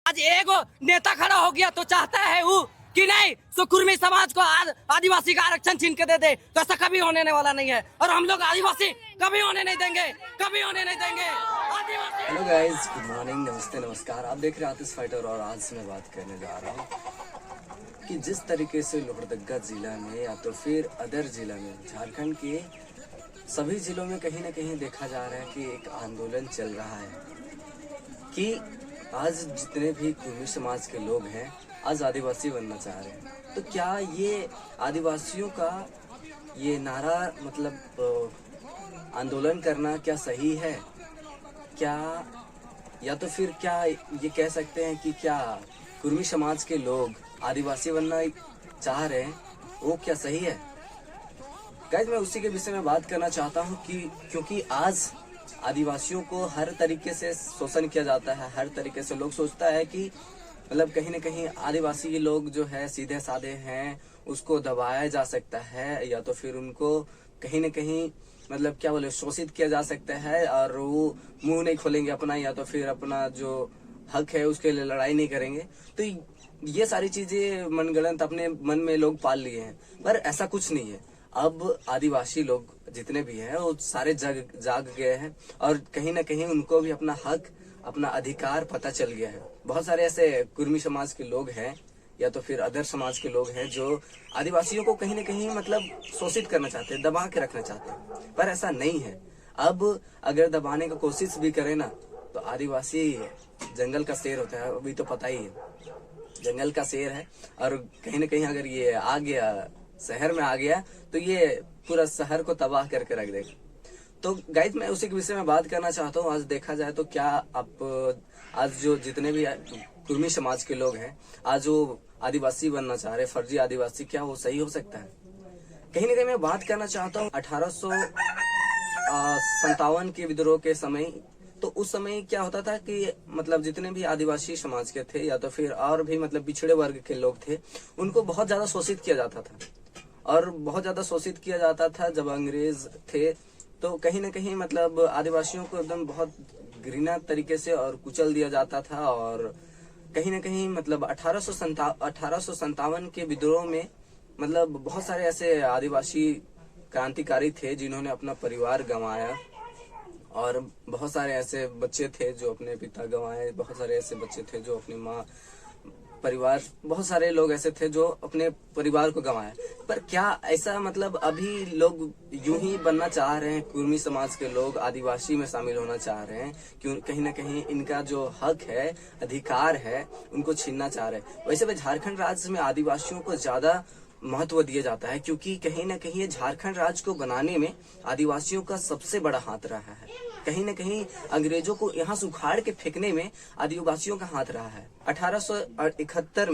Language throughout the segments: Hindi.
आज एगो नेता खड़ा हो गया तो चाहता है वो कि नहीं तो कुर्मी समाज को आदिवासी का आरक्षण छीन के दे दे, तो ऐसा कभी होने वाला नहीं है। और हम लोग आदिवासी कभी होने नहीं देंगे, कभी होने नहीं देंगे आदिवासी। हेलो गाइस, गुड मॉर्निंग, नमस्ते, नमस्कार। आप देख रहे हैं आतिश फाइटर और आज मैं बात करने जा रहा हूँ कि जिस तरीके से लोहरदगा जिला में या तो फिर अदर जिला में, झारखंड के सभी जिलों में कहीं ना कहीं देखा जा रहा है कि एक आंदोलन चल रहा है कि आज जितने भी कुर्मी समाज के लोग हैं आज आदिवासी बनना चाह रहे हैं। तो क्या ये आदिवासियों का ये नारा मतलब आंदोलन करना क्या सही है? क्या या तो फिर क्या ये कह सकते हैं कि क्या कुर्मी समाज के लोग आदिवासी बनना चाह रहे हैं, वो क्या सही है? गाइस, मैं उसी के विषय में बात करना चाहता हूँ कि क्योंकि आज आदिवासियों को हर तरीके से शोषण किया जाता है। हर तरीके से लोग सोचता है कि मतलब कहीं ना कहीं आदिवासी लोग जो है सीधे साधे हैं, उसको दबाया जा सकता है या तो फिर उनको कहीं ना कहीं मतलब क्या बोले शोषित किया जा सकता है और वो मुंह नहीं खोलेंगे अपना, या तो फिर अपना जो हक है उसके लिए लड़ाई नहीं करेंगे। तो ये सारी चीजें मनगढ़ंत अपने मन में लोग पाल लिए हैं, पर ऐसा कुछ नहीं है। अब आदिवासी लोग जितने भी हैं वो सारे जाग गए हैं और कहीं ना कहीं उनको भी अपना हक, अपना अधिकार पता चल गया है। बहुत सारे ऐसे कुर्मी समाज के लोग हैं या तो फिर अदर समाज के लोग हैं जो आदिवासियों को कहीं ना कहीं मतलब शोषित करना चाहते हैं, दबा के रखना चाहते हैं, पर ऐसा नहीं है। अब अगर दबाने की कोशिश भी करें ना तो आदिवासी जंगल का शेर होता है, अभी तो पता ही है, जंगल का शेर है। और कहीं ना कहीं अगर ये आ गया, शहर में आ गया, तो ये पूरा शहर को तबाह करके रख देगा। तो गाइस, मैं उसी के विषय में बात करना चाहता हूँ। आज देखा जाए तो क्या आप आज जो जितने भी कुर्मी समाज के लोग हैं आज वो आदिवासी बनना चाह रहे, फर्जी आदिवासी, क्या वो सही हो सकता है? कहीं ना कहीं मैं बात करना चाहता हूँ 1857 के विद्रोह के समय। तो उस समय क्या होता था कि मतलब जितने भी आदिवासी समाज के थे या तो फिर और भी मतलब पिछड़े वर्ग के लोग थे, उनको बहुत ज्यादा शोषित किया जाता था और बहुत ज्यादा शोषित किया जाता था जब अंग्रेज थे। तो कहीं ना कहीं मतलब आदिवासियों को एकदम बहुत घृणा तरीके से और कुचल दिया जाता था। और कहीं ना कहीं मतलब 1857 के विद्रोह में मतलब बहुत सारे ऐसे आदिवासी क्रांतिकारी थे जिन्होंने अपना परिवार गंवाया और बहुत सारे ऐसे बच्चे थे जो अपने पिता गंवाए, बहुत सारे ऐसे बच्चे थे जो अपनी माँ, परिवार, बहुत सारे लोग ऐसे थे जो अपने परिवार को गंवाया। पर क्या ऐसा मतलब अभी लोग यूं ही बनना चाह रहे हैं? कुर्मी समाज के लोग आदिवासी में शामिल होना चाह रहे हैं क्यों? कहीं ना कहीं इनका जो हक है, अधिकार है, उनको छीनना चाह रहे हैं। वैसे भी झारखंड राज्य में आदिवासियों को ज्यादा महत्व दिया जाता है क्योंकि कहीं ना कहीं झारखंड राज्य को बनाने में आदिवासियों का सबसे बड़ा हाथ रहा है। कहीं ना कहीं अंग्रेजों को यहाँ से उखाड़ के फेंकने में आदिवासियों का हाथ रहा है। 1871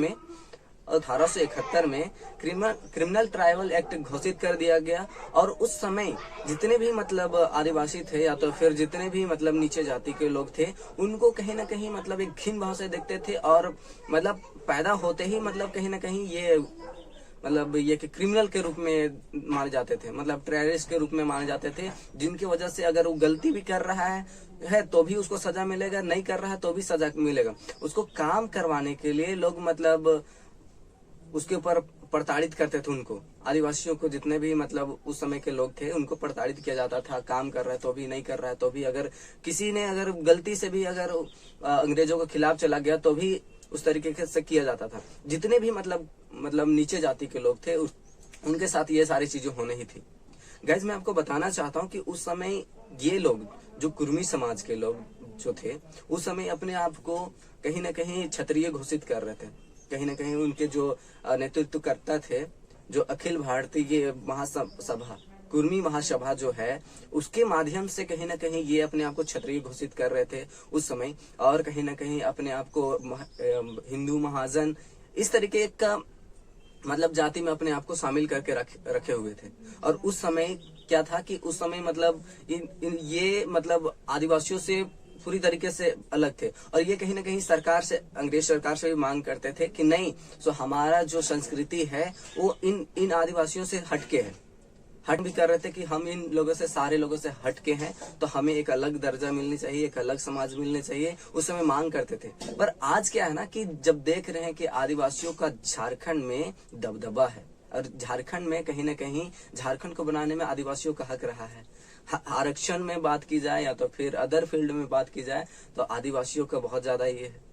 में क्रिमिनल ट्राइबल एक्ट घोषित कर दिया गया और उस समय जितने भी मतलब आदिवासी थे या तो फिर जितने भी मतलब नीचे जाति के लोग थे, उनको कहीं ना कहीं मतलब एक घिन भाव से देखते थे और मतलब पैदा होते ही मतलब कहीं ना कहीं ये कि क्रिमिनल के रूप में माने जाते थे, मतलब टेररिस्ट के रूप में माने जाते थे, जिनकी वजह से अगर वो गलती भी कर रहा है तो भी उसको सजा मिलेगा, नहीं कर रहा है तो भी सजा मिलेगा। उसको काम करवाने के लिए लोग मतलब उसके ऊपर प्रताड़ित करते थे। उनको आदिवासियों को जितने भी मतलब उस समय के लोग थे उनको प्रताड़ित किया जाता था। काम कर रहा है तो भी, नहीं कर रहा है तो भी, अगर किसी ने अगर गलती से भी अगर अंग्रेजों के खिलाफ चला गया तो भी उस तरीके से किया जाता था। जितने भी मतलब नीचे जाति के लोग थे उनके साथ ये सारी चीजें होने ही थी। गाइस, मैं आपको बताना चाहता हूँ कि उस समय ये लोग जो कुर्मी समाज के लोग जो थे उस समय अपने आप को कहीं ना कहीं क्षत्रिय घोषित कर रहे थे। कहीं ना कहीं उनके जो नेतृत्वकर्ता थे, जो अखिल भारतीय महासभा, कुर्मी महासभा जो है, उसके माध्यम से कहीं ना कहीं ये अपने आप को क्षत्रिय घोषित कर रहे थे उस समय। और कहीं ना कहीं अपने आप को हिंदू महाजन इस तरीके का मतलब जाति में अपने आप को शामिल करके रखे हुए थे। और उस समय क्या था कि उस समय मतलब ये मतलब आदिवासियों से पूरी तरीके से अलग थे और ये कहीं ना कहीं सरकार से, अंग्रेज सरकार से भी मांग करते थे कि नहीं, सो हमारा जो संस्कृति है वो इन आदिवासियों से हटके है, हट भी कर रहे थे कि हम इन लोगों से, सारे लोगों से हट के हैं, तो हमें एक अलग दर्जा मिलनी चाहिए, एक अलग समाज मिलने चाहिए, उस समय मांग करते थे। पर आज क्या है ना कि जब देख रहे हैं कि आदिवासियों का झारखंड में दबदबा है, और झारखंड में कहीं ना कहीं झारखंड को बनाने में आदिवासियों का हक रहा है। आरक्षण में बात की जाए या तो फिर अदर फील्ड में बात की जाए तो आदिवासियों का बहुत ज्यादा ये है।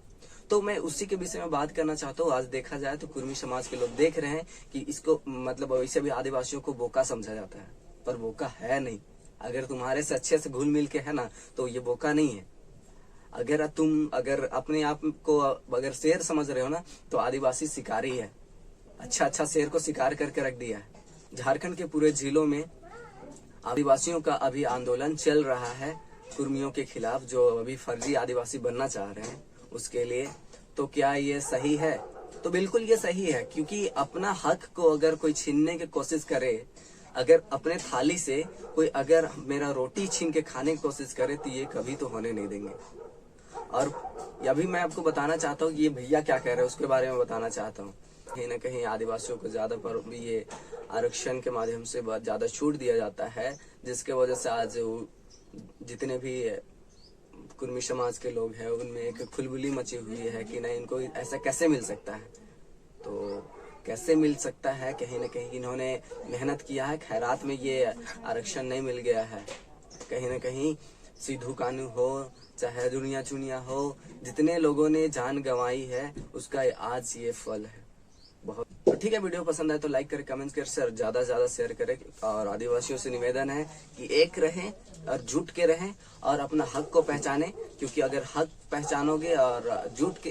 तो मैं उसी के विषय में बात करना चाहता हूँ। आज देखा जाए तो कुर्मी समाज के लोग देख रहे हैं कि इसको मतलब वैसे भी आदिवासियों को बोका समझा जाता है, पर बोका है नहीं। अगर तुम्हारे से अच्छे से घुल मिल के है ना तो ये बोका नहीं है। अगर अपने आप को अगर शेर समझ रहे हो ना तो आदिवासी शिकारी है। अच्छा शेर को शिकार करके रख दिया है। झारखंड के पूरे जिलों में आदिवासियों का अभी आंदोलन चल रहा है कुर्मियों के खिलाफ, जो अभी फर्जी आदिवासी बनना चाह रहे हैं उसके लिए। तो क्या ये सही है? तो बिल्कुल ये सही है, क्योंकि अपना हक को अगर कोई छीनने की कोशिश करे, अगर अपने थाली से कोई अगर मेरा रोटी छीन के खाने की कोशिश करे तो ये कभी तो होने नहीं देंगे। और अभी मैं आपको बताना चाहता हूँ कि ये भैया क्या कह रहे हैं उसके बारे में बताना चाहता हूँ। कहीं ना कहीं आदिवासियों को ज्यादा पर ये आरक्षण के माध्यम से बहुत ज्यादा छूट दिया जाता है, जिसके वजह से आज जितने भी कुर्मी समाज के लोग हैं उनमें एक खुलबुली मची हुई है कि नहीं, इनको ऐसा कैसे मिल सकता है। तो कैसे मिल सकता है, कहीं ना कहीं इन्होंने मेहनत किया है, खैरात में ये आरक्षण नहीं मिल गया है। कहीं ना कहीं सिद्धू कानू हो चाहे दुनिया चुनिया हो, जितने लोगों ने जान गंवाई है उसका आज ये फल है। बहुत तो ठीक है, वीडियो पसंद आए तो लाइक करें, कमेंट करें, और ज्यादा से ज्यादा शेयर करें। और आदिवासियों से निवेदन है कि एक रहें और जुट के रहें और अपना हक को पहचानें, क्योंकि अगर हक पहचानोगे और जुट के